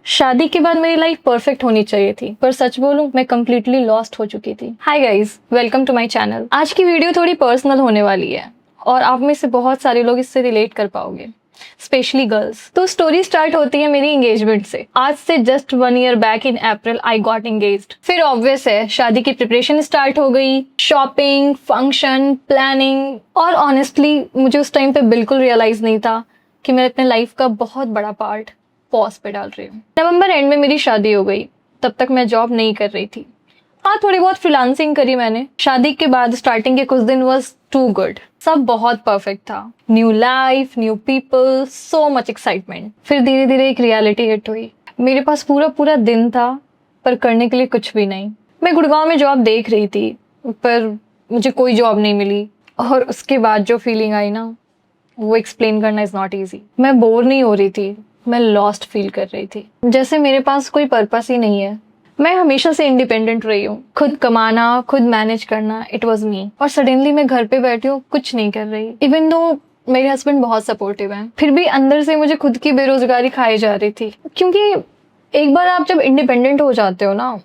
शादी के बाद मेरी लाइफ परफेक्ट होनी चाहिए थी, पर सच बोलूं मैं कंप्लीटली लॉस्ट हो चुकी थी। Hi guys, welcome to my channel. आज की वीडियो थोड़ी पर्सनल होने वाली है और आप में से बहुत सारे लोग इससे रिलेट कर पाओगे, स्पेशली गर्ल्स। तो स्टोरी स्टार्ट होती है मेरी एंगेजमेंट से। आज से just 1 year back in April I got engaged. फिर ऑब्वियस है शादी की प्रिपरेशन स्टार्ट हो गई, शॉपिंग, फंक्शन, प्लानिंग। और ऑनेस्टली मुझे उस टाइम पे बिल्कुल रियलाइज नहीं था कि मैं अपने लाइफ का बहुत बड़ा पार्ट पॉज पे डाल रही हूँ। नवंबर एंड में मेरी शादी हो गई। तब तक मैं जॉब नहीं कर रही थी। हाँ, थोड़ी बहुत फ्रीलांसिंग करी मैंने। शादी के बाद स्टार्टिंग के कुछ दिन वाज टू गुड। सब बहुत परफेक्ट था। New life, new people, so much excitement. फिर धीरे धीरे एक रियलिटी हिट हुई। मेरे पास पूरा पूरा दिन था पर करने के लिए कुछ भी नहीं। मैं गुड़गांव में जॉब देख रही थी पर मुझे कोई जॉब नहीं मिली। और उसके बाद जो फीलिंग आई ना, वो एक्सप्लेन करना इज नॉट ईजी। मैं बोर नहीं हो रही थी, मैं लॉस्ट फील कर रही थी, जैसे मेरे पास कोई पर्पस ही नहीं है। मैं हमेशा से इंडिपेंडेंट रही हूँ, खुद कमाना, खुद मैनेज करना, इट वाज मी। और सडनली मैं घर पे बैठी हूँ, कुछ नहीं कर रही। इवन दो मेरे हस्बैंड बहुत सपोर्टिव हैं, फिर भी अंदर से मुझे खुद की बेरोजगारी खाई जा रही थी। क्योंकि एक बार आप जब इंडिपेंडेंट हो जाते हो ना,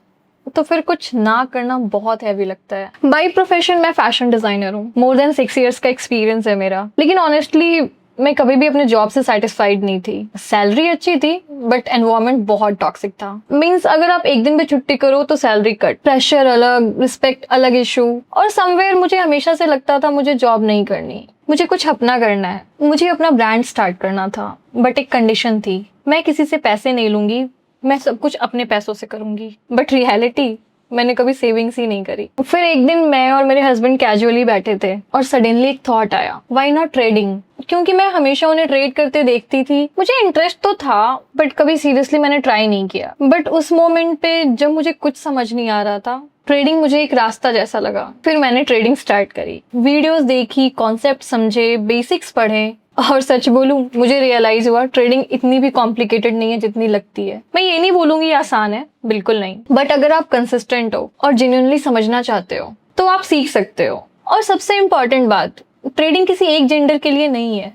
तो फिर कुछ ना करना बहुत हैवी लगता है। बाय प्रोफेशन मैं फैशन डिजाइनर हूँ। मोर देन 6 इयर्स का एक्सपीरियंस है मेरा। लेकिन ऑनेस्टली मैं कभी भी अपने जॉब से सेटिस्फाइड नहीं थी। सैलरी अच्छी थी बट एनवायरनमेंट बहुत टॉक्सिक था। मींस अगर आप एक दिन भी छुट्टी करो तो सैलरी कट, प्रेशर अलग, रिस्पेक्ट अलग इशू। और समवेयर मुझे हमेशा से लगता था मुझे जॉब नहीं करनी, मुझे कुछ अपना करना है, मुझे अपना ब्रांड स्टार्ट करना था। बट एक कंडीशन थी, मैं किसी से पैसे नहीं लूंगी, मैं सब कुछ अपने पैसों से करूंगी। बट रियलिटी, मैंने कभी सेविंग्स ही नहीं करी। फिर एक दिन मैं और मेरे हस्बैंड कैजुअली बैठे थे और सडनली एक थॉट आया, व्हाई नॉट ट्रेडिंग। क्योंकि मैं हमेशा उन्हें ट्रेड करते देखती थी। मुझे इंटरेस्ट तो था बट कभी सीरियसली मैंने ट्राई नहीं किया। बट उस मोमेंट पे जब मुझे कुछ समझ नहीं आ रहा था, ट्रेडिंग मुझे एक रास्ता जैसा लगा। फिर मैंने ट्रेडिंग स्टार्ट करी, वीडियोस देखी, कॉन्सेप्ट समझे, बेसिक्स पढ़े। और सच बोलूं, मुझे रियलाइज हुआ ट्रेडिंग इतनी भी कॉम्प्लिकेटेड नहीं है जितनी लगती है। मैं ये नहीं बोलूंगी आसान है, बिल्कुल नहीं। बट अगर आप कंसिस्टेंट हो और जेन्युइनली समझना चाहते हो तो आप सीख सकते हो। और सबसे इम्पोर्टेंट बात, ट्रेडिंग किसी एक जेंडर के लिए नहीं है।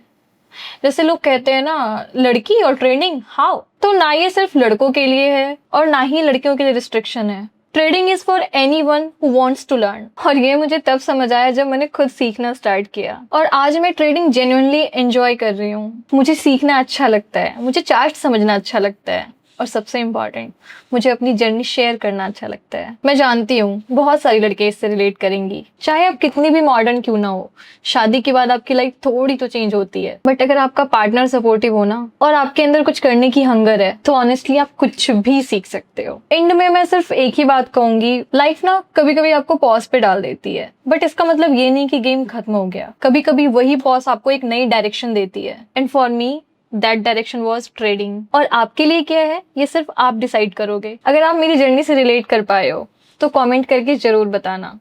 जैसे लोग कहते हैं ना, लड़की और ट्रेडिंग हाउ, तो ना ये सिर्फ लड़कों के लिए है और ना ही लड़कियों के लिए रिस्ट्रिक्शन है। Trading is for anyone who wants to learn. और ये मुझे तब समझ आया जब मैंने खुद सीखना स्टार्ट किया। और आज मैं ट्रेडिंग जेन्युइनली एंजॉय कर रही हूँ। मुझे सीखना अच्छा लगता है, मुझे चार्ट समझना अच्छा लगता है, और सबसे इम्पोर्टेंट, मुझे अपनी जर्नी शेयर करना अच्छा लगता है। मैं जानती हूँ बहुत सारी लड़कियां इससे रिलेट करेंगी। चाहे आप कितनी भी मॉडर्न क्यों ना हो, शादी के बाद आपकी लाइफ थोड़ी तो चेंज होती है। बट अगर आपका पार्टनर सपोर्टिव हो ना और आपके अंदर कुछ करने की हंगर है, तो ऑनेस्टली आप कुछ भी सीख सकते हो। एंड में मैं सिर्फ एक ही बात कहूंगी, लाइफ ना कभी कभी आपको पॉज पे डाल देती है, बट इसका मतलब ये नहीं कि गेम खत्म हो गया। कभी कभी वही पॉज आपको एक नई डायरेक्शन देती है। And for me that direction was trading. और आपके लिए क्या है, ये सिर्फ आप डिसाइड करोगे। अगर आप मेरी जर्नी से रिलेट कर पाए हो तो कमेंट करके जरूर बताना।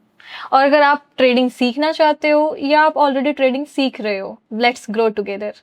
और अगर आप ट्रेडिंग सीखना चाहते हो या आप ऑलरेडी ट्रेडिंग सीख रहे हो, लेट्स ग्रो टुगेदर।